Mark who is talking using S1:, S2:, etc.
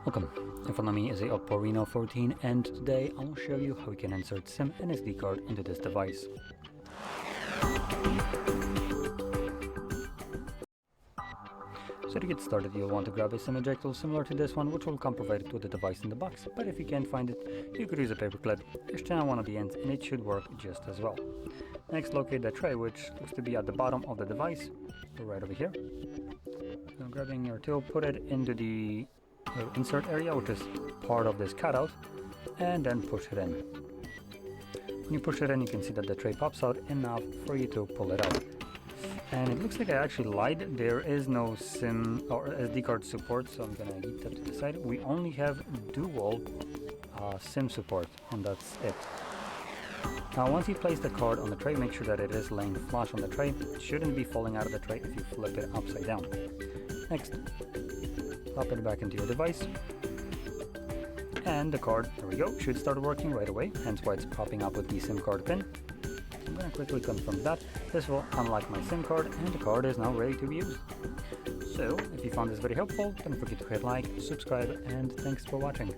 S1: Welcome, in front of me is a OPPO Reno 14 and today I will show you how we can insert SIM and SD card into this device. So to get started, you'll want to grab a SIM eject tool similar to this one, which will come provided with the device in the box, but if you can't find it, you could use a paperclip. Extend on one of the ends and it should work just as well. Next, locate the tray, which looks to be at the bottom of the device, so right over here. So grabbing your tool, put it into the insert area, which is part of this cutout, and then push it in. When you push it in, you can see that the tray pops out enough for you to pull it out. And it looks like I actually lied. There is no SIM or SD card support, so I'm gonna keep that to the side. We only have dual SIM support, and that's it. Now, once you place the card on the tray, make sure that it is laying flush on the tray. It shouldn't be falling out of the tray if you flip it upside down. Next, pop it back into your device, and the card, there we go, should start working right away, hence why it's popping up with the SIM card pin. I'm going to quickly confirm that. This will unlock my SIM card, and the card is now ready to be used. So, if you found this very helpful, don't forget to hit like, subscribe, and thanks for watching.